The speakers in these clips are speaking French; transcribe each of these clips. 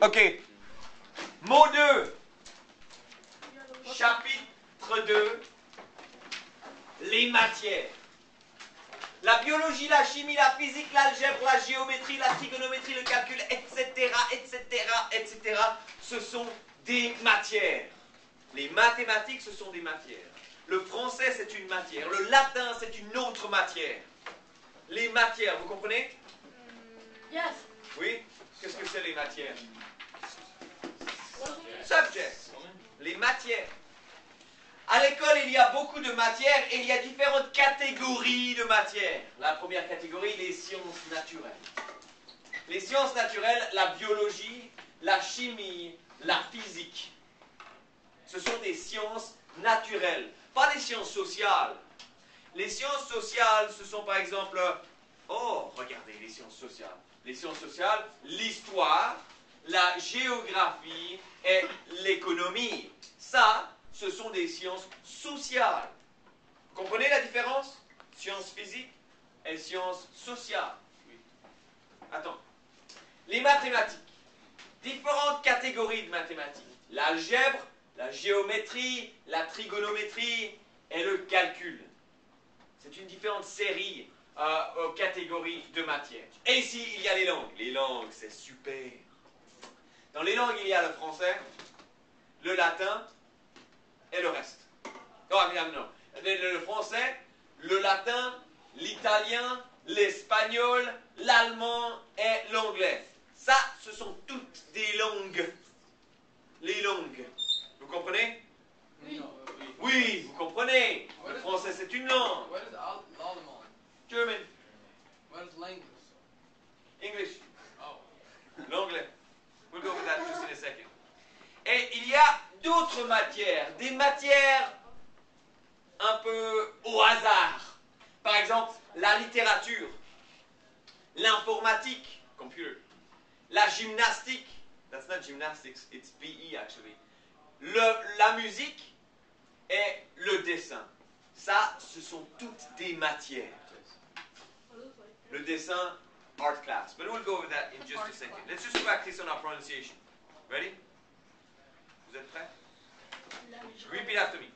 Ok. Mot 2. Chapitre 2. Les matières. La biologie, la chimie, la physique, l'algèbre, la géométrie, la trigonométrie, le calcul, etc., ce sont des matières. Les mathématiques, ce sont des matières. Le français, c'est une matière. Le latin, c'est une autre matière. Les matières, vous comprenez? Yes. Oui? Qu'est-ce que c'est les matières? Subjects. Les matières. À l'école, il y a beaucoup de matières et il y a différentes catégories de matières. La première catégorie, les sciences naturelles. Les sciences naturelles, la biologie, la chimie, la physique. Ce sont des sciences naturelles, pas des sciences sociales. Les sciences sociales, ce sont par exemple... Oh, regardez les sciences sociales. Les sciences sociales, l'histoire, la géographie et l'économie. Ça, ce sont des sciences sociales. Vous comprenez la différence? Sciences physiques et sciences sociales. Oui. Attends. Les mathématiques. Différentes catégories de mathématiques. L'algèbre, la géométrie, la trigonométrie et le calcul. C'est une différente série catégories de matières. Et ici, il y a les langues. Les langues, c'est super. Dans les langues, il y a le français, le latin et le reste. Non, non. Le français, le latin, l'italien, l'espagnol, l'allemand et l'anglais. Ça, ce sont toutes des langues. Les langues. Vous comprenez? Oui. Oui, vous comprenez. Le français, c'est une langue. What is l'allemand? German. What is language? English. Oh. L'anglais. We'll go with that just in a second. Et il y a d'autres matières. Des matières un peu au hasard. Par exemple, la littérature. L'informatique. Computer. La gymnastique. That's not gymnastics, it's PE actually. La musique et le dessin. Ça, ce sont toutes des matières. Le dessin, art class. But we'll go over that in just a second. Let's just practice on our pronunciation. Ready? Vous êtes prêts? Repeat after me.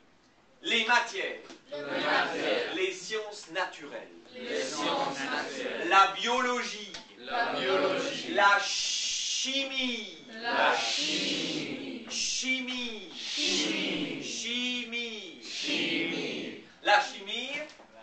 Les matières. Les matières. Les sciences naturelles. Les sciences naturelles. La biologie. La biologie. La chimie. La chimie. Chimie. Chimie. Chimie. Chimie. La chimie.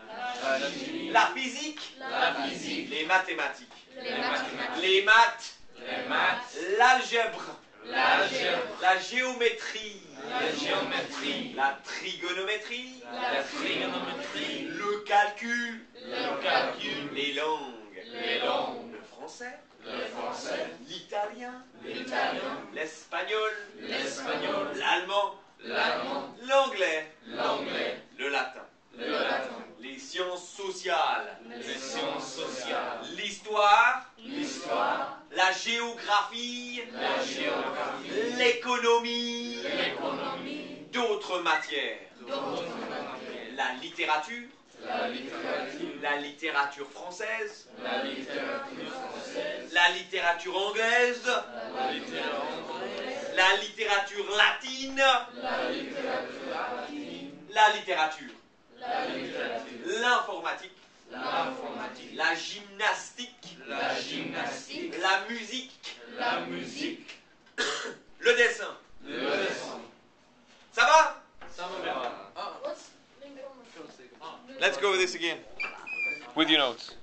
La chimie. La physique. La physique. Les mathématiques. Les mathématiques. Les maths. Les maths. L'algèbre. L'algèbre. La géométrie. La géométrie. La trigonométrie. La trigonométrie. Le calcul. Le calcul. Les langues. Les langues. Le français. Le français. L'italien. L'italien. L'espagnol. L'espagnol. L'allemand. L'allemand. L'anglais. L'anglais. Le latin. Le latin. Les sciences sociales. Les sciences sociales. L'histoire. L'histoire. La géographie. La géographie. L'économie. L'économie. D'autres matières. D'autres matières. La littérature. La littérature. La littérature française. La littérature française. La littérature anglaise. La littérature anglaise. La littérature latine. La littérature latine. La littérature. La littérature. L'informatique. L'informatique. La gymnastique. La gymnastique. La musique. La musique. Le dessin. Le dessin. Ça va? Ça va bien. What's Let's go over this again with your notes.